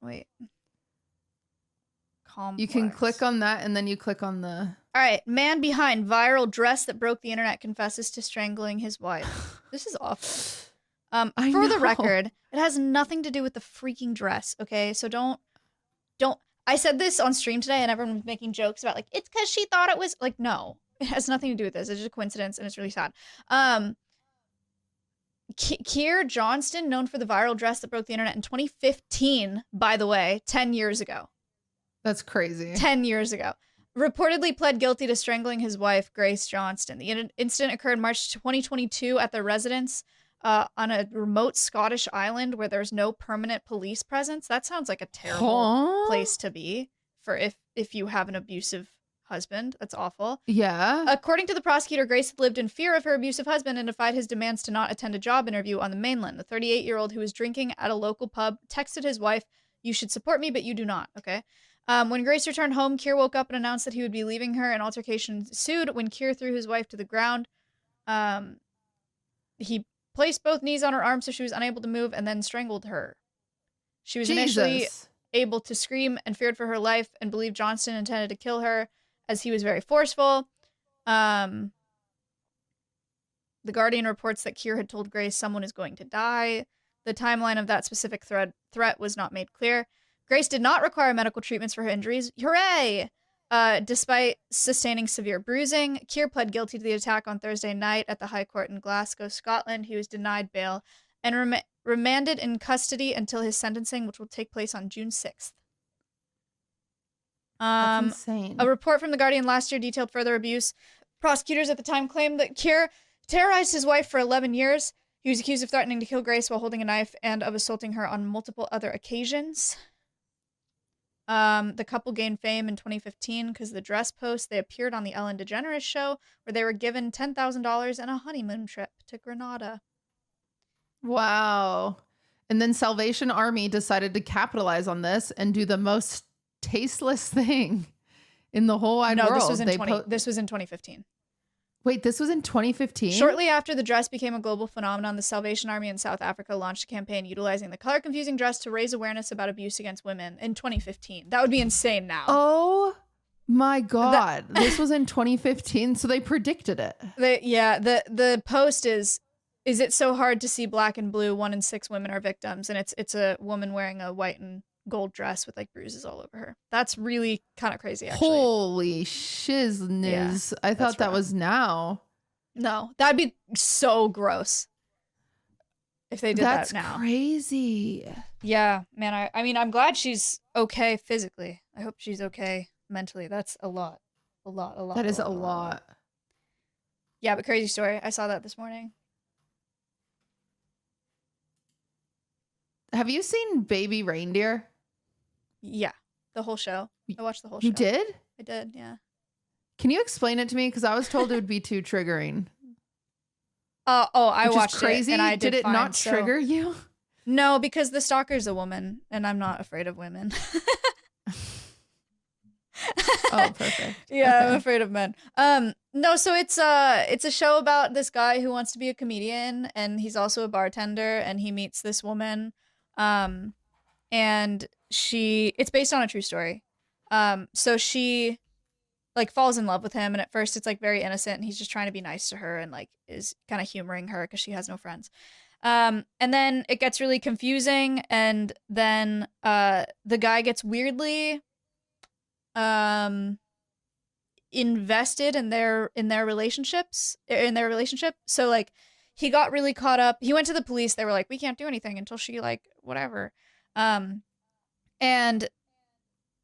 Complex. You can click on that and then you click on the... All right. Man behind viral dress that broke the internet confesses to strangling his wife. This is awful. For the record, it has nothing to do with the freaking dress, okay? So don't I said this on stream today and everyone was making jokes about like, it's because she thought it was like, no, it has nothing to do with this. It's just a coincidence and it's really sad. Keir Johnston, known for the viral dress that broke the internet in 2015, by the way, 10 years ago. That's crazy. 10 years ago. Reportedly pled guilty to strangling his wife, Grace Johnston. The incident occurred March 2022 at their residence on a remote Scottish island where there's no permanent police presence. That sounds like a terrible place to be for if you have an abusive husband. That's awful. Yeah. According to the prosecutor, Grace had lived in fear of her abusive husband and defied his demands to not attend a job interview on the mainland. The 38-year-old who was drinking at a local pub texted his wife, "You should support me, but you do not." Okay. When Grace returned home, Keir woke up and announced that he would be leaving her. An altercation ensued when Keir threw his wife to the ground. He placed both knees on her arms so she was unable to move and then strangled her. She was initially able to scream and feared for her life and believed Johnston intended to kill her as he was very forceful. The Guardian reports that Keir had told Grace someone is going to die. The timeline of that specific threat was not made clear. Grace did not require medical treatments for her injuries. Hooray! Despite sustaining severe bruising, Keir pled guilty to the attack on Thursday night at the High Court in Glasgow, Scotland. He was denied bail and remanded in custody until his sentencing, which will take place on June 6th. That's insane. A report from The Guardian last year detailed further abuse. Prosecutors at the time claimed that Keir terrorized his wife for 11 years. He was accused of threatening to kill Grace while holding a knife and of assaulting her on multiple other occasions. The couple gained fame in 2015 because of the dress post. They appeared on the Ellen DeGeneres show where they were given $10,000 and a honeymoon trip to Grenada. Wow. And then Salvation Army decided to capitalize on this and do the most tasteless thing in the whole wide world. No, this was in 2015. Wait, this was in 2015? Shortly after the dress became a global phenomenon, the Salvation Army in South Africa launched a campaign utilizing the color-confusing dress to raise awareness about abuse against women in 2015. That would be insane now. Oh my God. This was in 2015, so they predicted it. The post is it so hard to see black and blue? 1 in 6 women are victims, and it's a woman wearing a white and gold dress with like bruises all over her. That's really kind of crazy, actually. Holy shizness. Yeah, I thought that was now. No, that'd be so gross if they did that now. That's crazy. Yeah, man. I mean, I'm glad she's okay physically. I hope she's okay mentally. That's a lot. That is a lot. Yeah, but crazy story. I saw that this morning. Have you seen Baby Reindeer? Yeah. the whole show. I watched the whole show. You did? I did, yeah. Can you explain it to me? Because I was told it would be too triggering. I Which watched is crazy. it and I did it fine, not so- trigger you? No, because the stalker's a woman and I'm not afraid of women. Oh, perfect. Yeah, Okay. I'm afraid of men. No, so it's a show about this guy who wants to be a comedian and he's also a bartender and he meets this woman. And it's based on a true story. So she like falls in love with him and at first it's like very innocent and he's just trying to be nice to her and like is kind of humoring her because she has no friends. And then it gets really confusing and then the guy gets weirdly invested in their relationship. So like he got really caught up. He went to the police. They were like, we can't do anything until she like whatever. And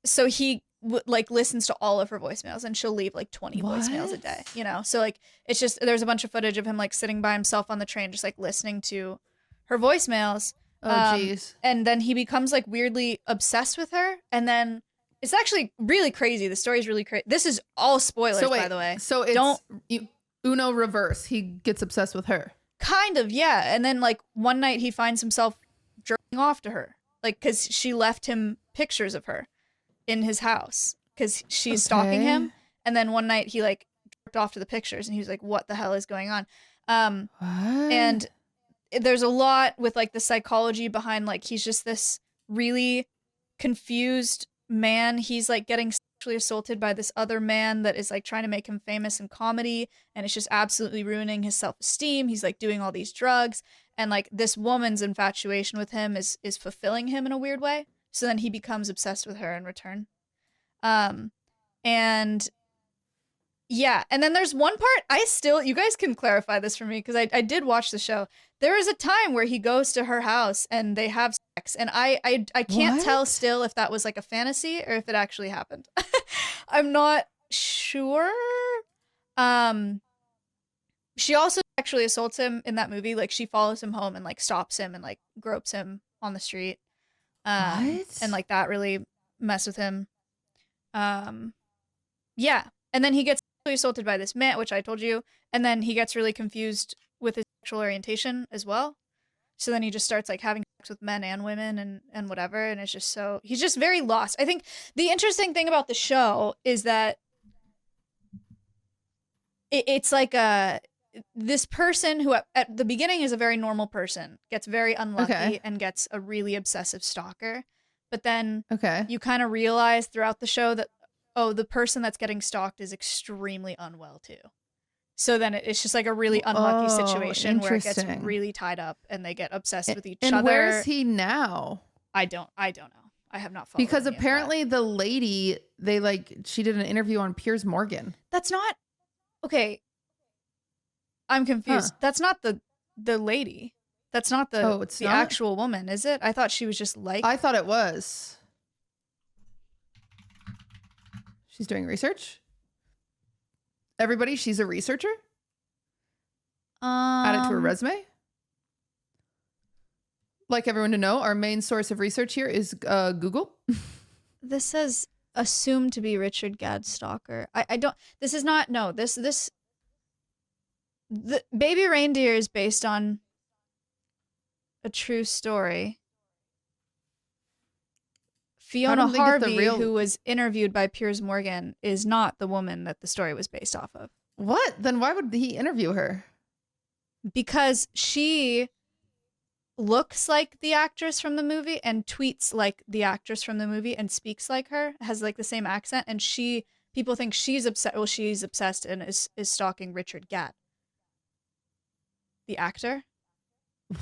so he like listens to all of her voicemails and she'll leave like 20 voicemails a day, you know? So like, it's just, there's a bunch of footage of him like sitting by himself on the train, just like listening to her voicemails. Oh, geez. And then he becomes like weirdly obsessed with her. And then it's actually really crazy. The story's really crazy. This is all spoilers, by the way. So it's Uno reverse. He gets obsessed with her. Kind of, yeah. And then like one night he finds himself jerking off to her. Like, because she left him pictures of her in his house because she's stalking him. And then one night he like jerked off to the pictures and he was like, what the hell is going on? What? And there's a lot with like the psychology behind like he's just this really confused man. He's like getting sexually assaulted by this other man that is like trying to make him famous in comedy and it's just absolutely ruining his self-esteem. He's like doing all these drugs and like this woman's infatuation with him is fulfilling him in a weird way. So then he becomes obsessed with her in return. And yeah, and then there's one part you guys can clarify this for me because I did watch the show. There is a time where he goes to her house and they have sex and I can't tell still if that was like a fantasy or if it actually happened. I'm not sure. She also sexually assaults him in that movie. Like she follows him home and like stops him and like gropes him on the street. And like that really messed with him. Yeah. And then he gets sexually assaulted by this man, which I told you. And then he gets really confused with his sexual orientation as well. So then he just starts like having sex with men and women and whatever. And it's just he's just very lost. I think the interesting thing about the show is that it's like this person who at the beginning is a very normal person gets very unlucky and gets a really obsessive stalker. But then you kind of realize throughout the show that, oh, the person that's getting stalked is extremely unwell too. So then it's just like a really unlucky situation where it gets really tied up and they get obsessed with each other. And where is he now? I don't know. I have not followed because apparently the lady she did an interview on Piers Morgan. That's not okay. I'm confused. That's not the lady. That's not the actual woman, is it? I thought she was just like. I thought it was. She's doing research. Everybody, she's a researcher. Add it to her resume. Like everyone to know, our main source of research here is Google. This says assumed to be Richard Gadd's stalker. I don't. This is not. No. This. The Baby Reindeer is based on a true story. Fiona Harvey, who was interviewed by Piers Morgan, is not the woman that the story was based off of. What? Then why would he interview her? Because she looks like the actress from the movie and tweets like the actress from the movie and speaks like her, has like the same accent, and people think she's upset. Well, she's obsessed and is stalking Richard Gadd, the actor.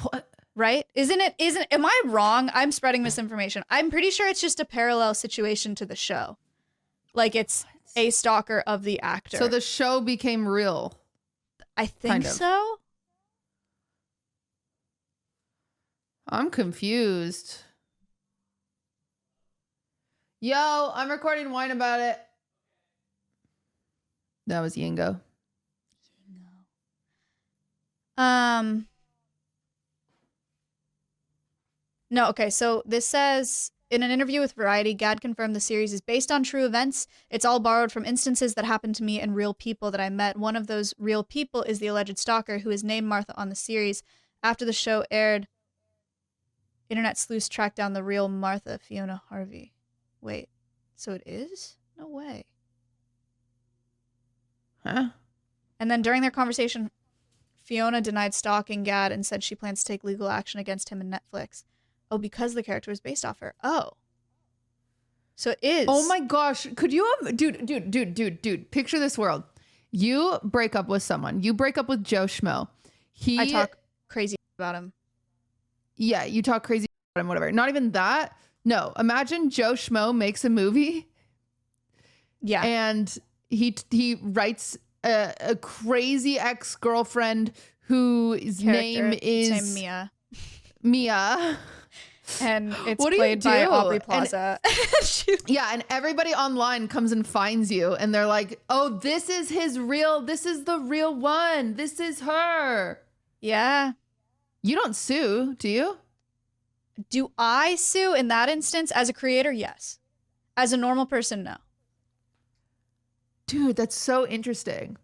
What? Right? Am I wrong? I'm spreading misinformation. I'm pretty sure it's just a parallel situation to the show. Like it's a stalker of the actor. So the show became real. I think so. I'm confused. Yo, I'm recording wine about it. That was Yingo. No, okay, so this says In an interview with Variety, Gad confirmed the series is based on true events. It's all borrowed from instances that happened to me and real people that I met. One of those real people is the alleged stalker who is named Martha on the series. After the show aired, internet sleuths tracked down the real Martha, Fiona Harvey. Wait, so it is? No way. Huh? And then during their conversation, Fiona denied stalking Gad and said she plans to take legal action against him and Netflix. Oh, because the character was based off her. Oh. So it is. Oh my gosh. Could you have, dude, picture this world. You break up with someone. You break up with Joe Schmo. I talk crazy about him. Yeah, you talk crazy about him, whatever. Not even that. No, imagine Joe Schmo makes a movie. Yeah. And he writes a crazy ex-girlfriend whose name is Mia. Mia. And it's played by Aubrey Plaza. Yeah, and everybody online comes and finds you and they're like, oh, this is the real one. This is her. Yeah. You don't sue, do you? Do I sue in that instance? As a creator, yes. As a normal person, no. Dude, that's so interesting.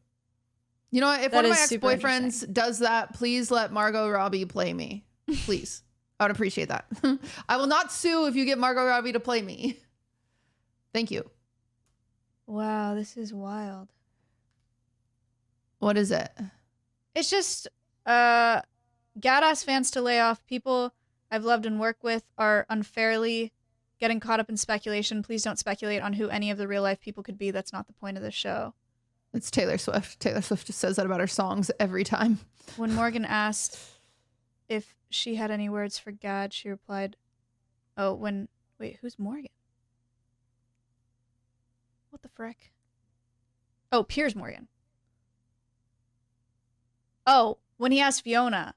You know what? If one of my ex-boyfriends does that, please let Margot Robbie play me. Please. I would appreciate that. I will not sue if you get Margot Robbie to play me. Thank you. Wow, this is wild. What is it? It's just Gad asked fans to lay off. People I've loved and worked with are unfairly getting caught up in speculation. Please don't speculate on who any of the real life people could be. That's not the point of the show. It's Taylor Swift. Taylor Swift just says that about her songs every time. When Morgan asked if she had any words for Gad, she replied, wait, who's Morgan? What the frick? Oh, Piers Morgan. Oh, when he asked Fiona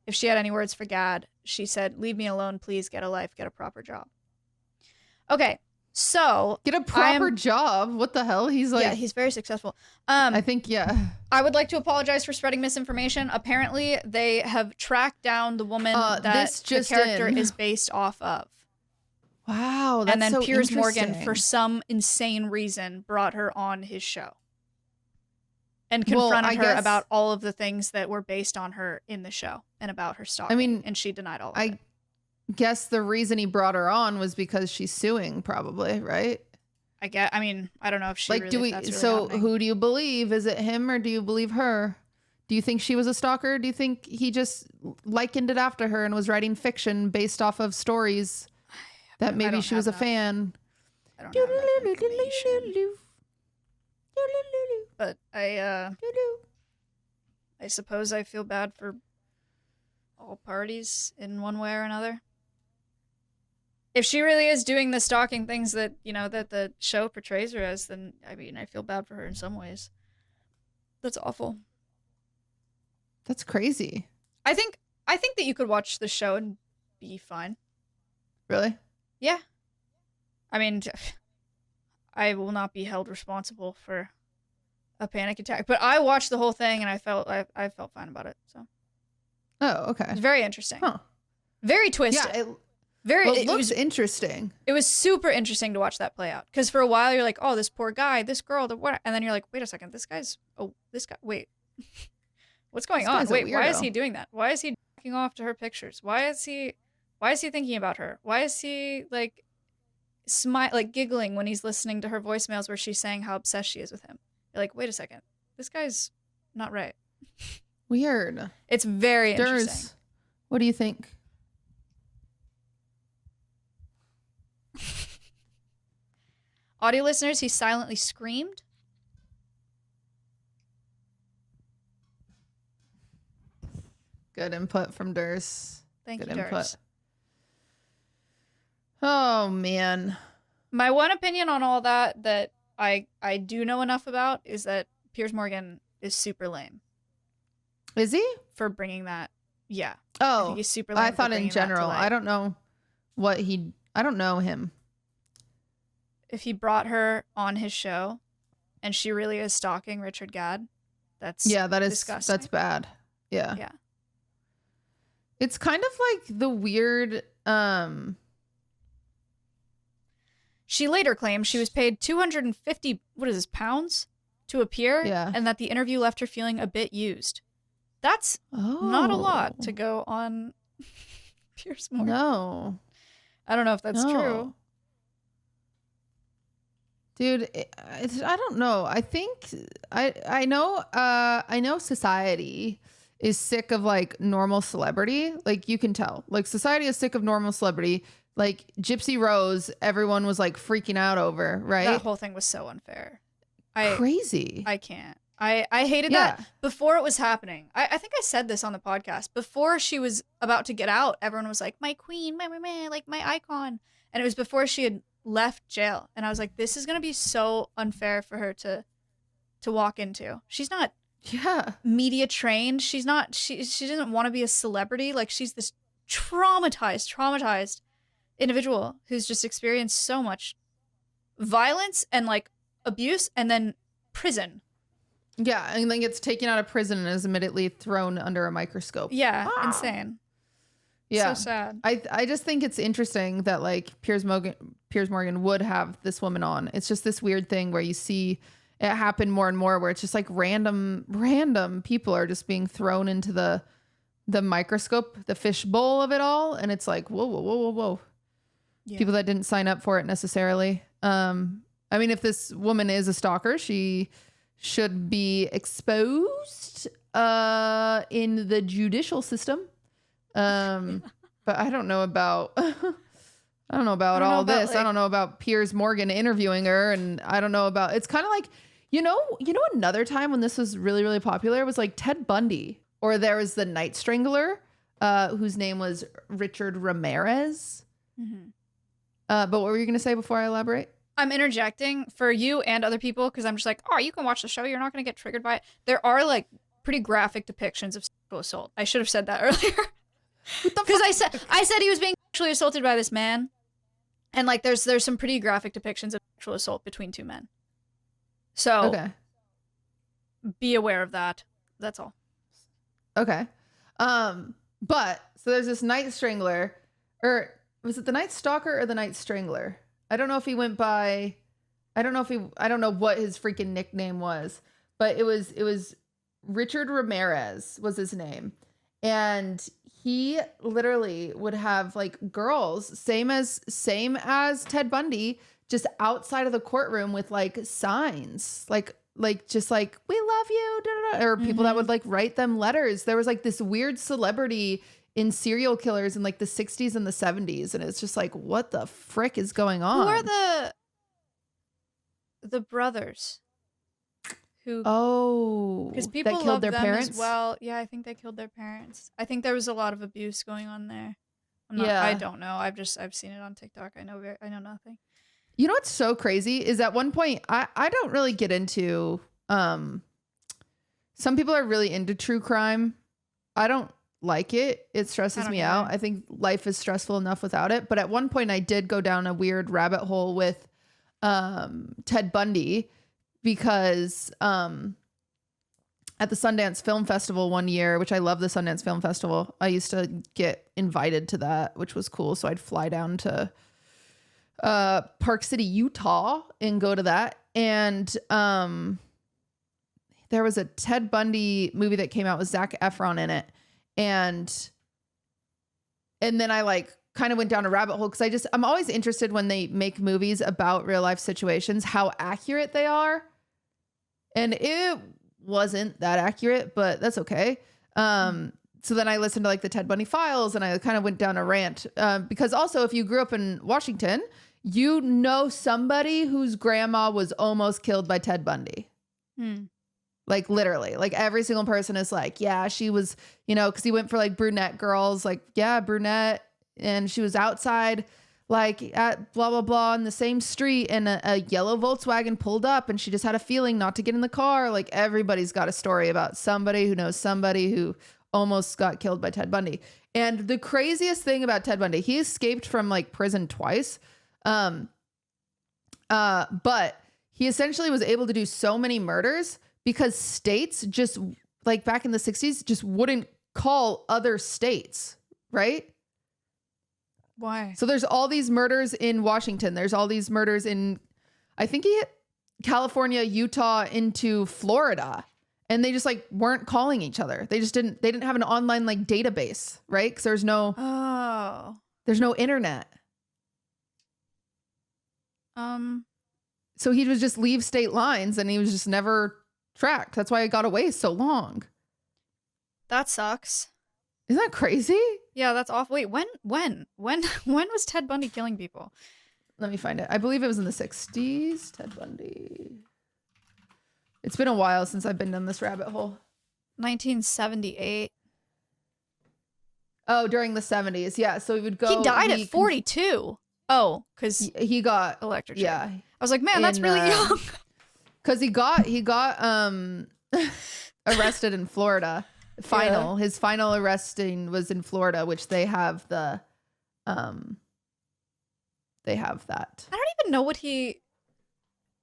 if she had any words for Gad, she said, leave me alone, please, get a life, get a proper job. Okay, so get a proper job. What the hell? He's like, yeah, he's very successful. I think, yeah. I would like to apologize for spreading misinformation. Apparently, they have tracked down the woman that the character is based off of. Wow, that's and then so Piers Morgan, for some insane reason, brought her on his show and confronted her about all of the things that were based on her in the show and about her stalking. I mean, and she denied all of it. Guess the reason he brought her on was because she's suing, probably, right? I don't know if she like, really, happening. Who do you believe? Is it him or do you believe her? Do you think she was a stalker? Do you think he just likened it after her and was writing fiction based off of stories that maybe she was a fan? I don't have enough information. But I suppose I feel bad for all parties in one way or another. If she really is doing the stalking things that, that the show portrays her as, then, I mean, I feel bad for her in some ways. That's awful. That's crazy. I think that you could watch the show and be fine. Really? Yeah. I mean, I will not be held responsible for a panic attack, but I watched the whole thing and I felt fine about it. So. Oh, okay. It's very interesting. Huh. Very twisted. Yeah, it looks interesting. It was super interesting to watch that play out. Because for a while you're like, oh, this poor guy, this girl, what? And then you're like, wait a second, wait. What's going on? Wait, why is he doing that? Why is he jacking off to her pictures? Why is he thinking about her? Why is he giggling when he's listening to her voicemails where she's saying how obsessed she is with him? You're like, wait a second, this guy's not right. Weird. It's very interesting. What do you think? Audio listeners, he silently screamed. Good input from Durs. Thank you, input. Durs. Oh, man. My one opinion on all that I do know enough about is that Piers Morgan is super lame. Is he? For bringing that. Yeah. Oh, I think he's super lame. I thought in general. I don't know I don't know him. If he brought her on his show and she really is stalking Richard Gad, that's disgusting. That's bad. Yeah. Yeah. It's kind of like the weird She later claimed she was paid 250, what is this, pounds to appear, Yeah. and that the interview left her feeling a bit used. That's not a lot to go on Piers Morgan. No. I don't know if that's true. Dude, I don't know. I think I know society is sick of like normal celebrity. Like you can tell. Like society is sick of normal celebrity. Like Gypsy Rose, everyone was like freaking out over, right? That whole thing was so unfair. Crazy. I can't. I hated that before it was happening. I think I said this on the podcast. Before she was about to get out, everyone was like, my queen, like my icon. And it was before she had left jail. And I was like, this is going to be so unfair for her to walk into. She's not media trained. She's not, she doesn't want to be a celebrity. Like she's this traumatized individual who's just experienced so much violence and like abuse and then prison. Yeah, and then gets taken out of prison and is immediately thrown under a microscope. Yeah, insane. Yeah. So sad. I just think it's interesting that like Piers Morgan would have this woman on. It's just this weird thing where you see it happen more and more where it's just like random people are just being thrown into the microscope, the fishbowl of it all. And it's like, whoa. Yeah. People that didn't sign up for it necessarily. I mean, if this woman is a stalker, she should be exposed in the judicial system. But I don't know about all this. Like, I don't know about Piers Morgan interviewing her, and I don't know about, it's kind of like, you know, another time when this was really, really popular was like Ted Bundy, or there was the Night Strangler, whose name was Richard Ramirez. Mm-hmm. But what were you going to say before I elaborate? I'm interjecting for you and other people because I'm just like, oh, you can watch the show. You're not going to get triggered by it. There are like pretty graphic depictions of sexual assault. I should have said that earlier. Because I said he was being sexually assaulted by this man. And like there's some pretty graphic depictions of sexual assault between two men. So be aware of that. That's all. Okay. But so there's this Night Strangler, or was it the Night Stalker or the Night Strangler? I don't know if he went by, I don't know what his freaking nickname was, but it was Richard Ramirez was his name. And he literally would have like girls, same as Ted Bundy, just outside of the courtroom with like signs, like just like, we love you, da, da, da, or people that would like write them letters. There was like this weird celebrity in serial killers in like the 60s and the 70s. And it's just like, what the frick is going on? Who are the brothers who? Oh, because people that killed love their them parents. As well, yeah, I think they killed their parents. I think there was a lot of abuse going on there. I don't know. I've seen it on TikTok. I know nothing. You know what's so crazy is at one point I don't really get into. Some people are really into true crime. I don't like it. It stresses me out. I think life is stressful enough without it. But at one point I did go down a weird rabbit hole with Ted Bundy because at the Sundance Film Festival one year, which I love the Sundance Film Festival, I used to get invited to that, which was cool. So I'd fly down to Park City, Utah and go to that. And there was a Ted Bundy movie that came out with Zac Efron in it. And then I like kind of went down a rabbit hole because I'm always interested when they make movies about real life situations, how accurate they are. And it wasn't that accurate, but that's okay. So then I listened to like the Ted Bundy files and I kind of went down a rant because also if you grew up in Washington, you know somebody whose grandma was almost killed by Ted Bundy. Like literally, like every single person is like, yeah, she was, you know, because he went for like brunette girls, like, yeah, brunette. And she was outside like at blah, blah, blah in the same street and a yellow Volkswagen pulled up and she just had a feeling not to get in the car. Like everybody's got a story about somebody who knows somebody who almost got killed by Ted Bundy. And the craziest thing about Ted Bundy, he escaped from like prison twice. But he essentially was able to do so many murders because states just like back in the 60s just wouldn't call other states, right? Why? So there's all these murders in Washington. There's all these murders in, I think he hit California, Utah into Florida. And they just like weren't calling each other. They didn't have an online like database, right? Because there's no internet. So he would just leave state lines and he was just never tracked. That's why it got away so long. That sucks. Isn't that crazy? Yeah, that's awful. Wait, when was Ted Bundy killing people? Let me find it. I believe it was in the 60s. Ted Bundy. It's been a while since I've been down this rabbit hole. 1978. Oh, during the 70s. Yeah. So he would go. He died at 42. Oh, because he got electric. Yeah. I was like, man, that's really young. Because he got arrested in Florida. His final arresting was in Florida, which they have that. I don't even know what he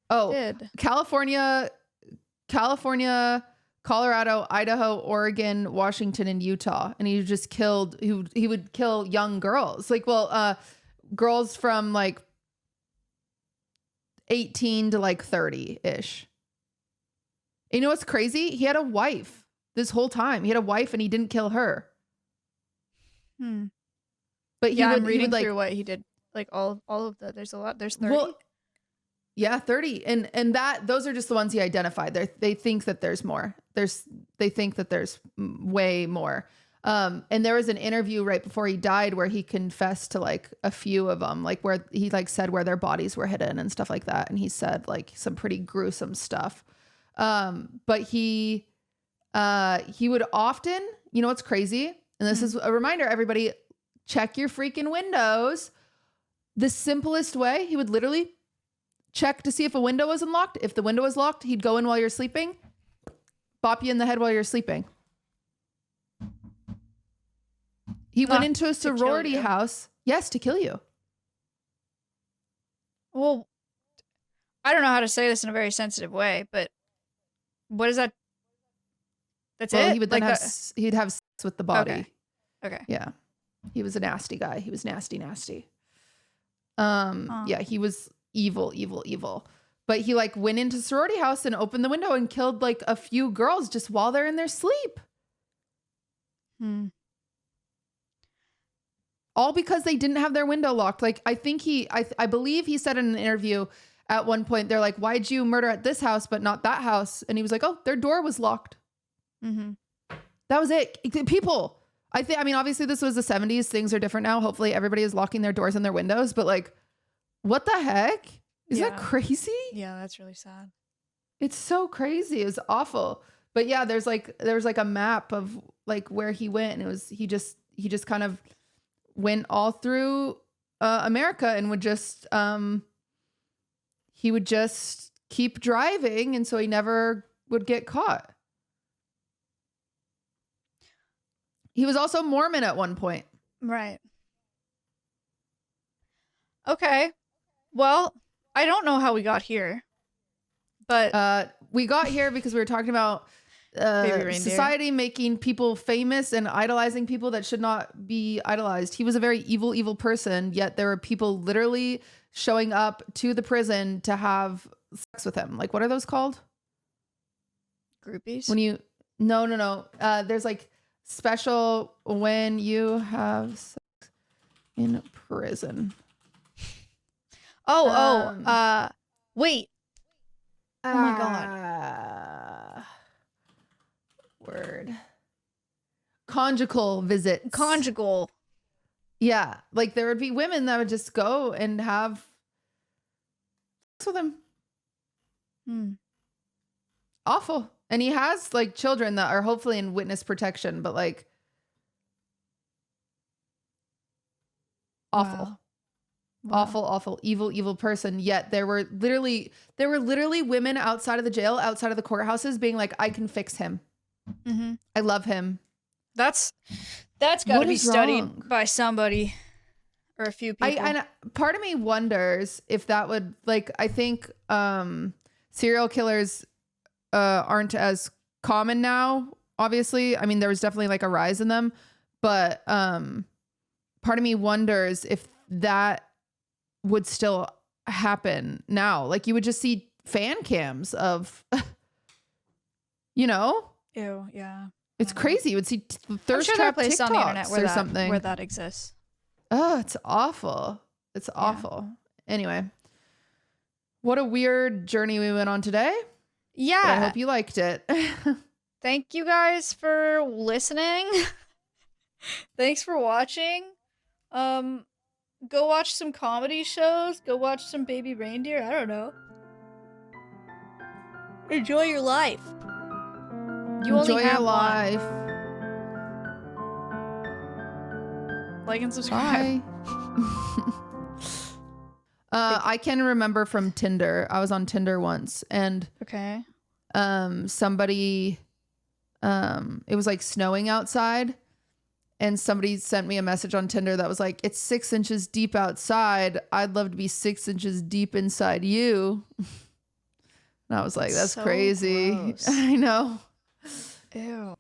did. California, Colorado, Idaho, Oregon, Washington, and Utah. And he just killed, he would kill young girls. Like, girls from like 18 to like 30-ish. You know what's crazy? He had a wife this whole time. He had a wife and he didn't kill her. But I'm reading through what he did. Like all of the, there's a lot. There's 30. Well, yeah, 30. And those are just the ones he identified. They think that there's more. They think that there's way more. And there was an interview right before he died where he confessed to like a few of them, like where he like said where their bodies were hidden and stuff like that. And he said like some pretty gruesome stuff. But he would often, you know what's crazy? And this is a reminder, everybody, check your freaking windows. The simplest way, he would literally check to see if a window was unlocked. If the window was locked, he'd go in while you're sleeping, bop you in the head while you're sleeping. He went into a sorority house. Yes, to kill you. Well, I don't know how to say this in a very sensitive way, but what is that? That's it? He would then he'd have sex with the body. Okay. Yeah. He was a nasty guy. He was nasty. Yeah, he was evil. But he like went into sorority house and opened the window and killed like a few girls just while they're in their sleep. All because they didn't have their window locked. Like I think I believe he said in an interview at one point, they're like, why'd you murder at this house but not that house? And he was like, oh, their door was locked. That was it. People. I mean, obviously this was the 70s. Things are different now. Hopefully everybody is locking their doors and their windows. But like, what the heck? Isn't that crazy? Yeah, that's really sad. It's so crazy. It was awful. But yeah, there was like a map of like where he went, and it was he just kind of went all through America and would just he would just keep driving, and so he never would get caught. He was also Mormon at one point. Right. Okay. Well, I don't know how we got here, but we got here because we were talking about society making people famous and idolizing people that should not be idolized. He was a very evil person, yet there were people literally showing up to the prison to have sex with him. Like, what are those called? Groupies? No. There's like special when you have sex in prison. Wait. Oh my God. Word. Conjugal visits. Conjugal. Yeah. Like there would be women that would just go and have sex with him. Awful. And he has like children that are hopefully in witness protection, but like awful. Wow. Awful, evil person. Yet there were literally women outside of the jail, outside of the courthouses being like, I can fix him. I love him. That's got to be studied by somebody or a few people. And part of me wonders if that would like, I think serial killers aren't as common now, obviously. I mean, there was definitely like a rise in them, but part of me wonders if that would still happen now. Like you would just see fan cams of, you know, Ew, yeah. it's crazy. You would see I'm thirst sure there are trap places on the internet TikToks where or something. where that exists. Oh, it's awful. It's awful. Anyway, what a weird journey we went on today. Yeah. But I hope you liked it. Thank you guys for listening. Thanks for watching. Go watch some comedy shows. Go watch some Baby Reindeer. I don't know. Enjoy your life. You Enjoy only your have life. one. Like and subscribe. Bye. I can remember from Tinder. I was on Tinder once, and Okay. somebody, it was like snowing outside, and somebody sent me a message on Tinder that was like, "It's 6 inches deep outside. I'd love to be 6 inches deep inside you." And I was like, "That's So crazy." gross. I know. Ew.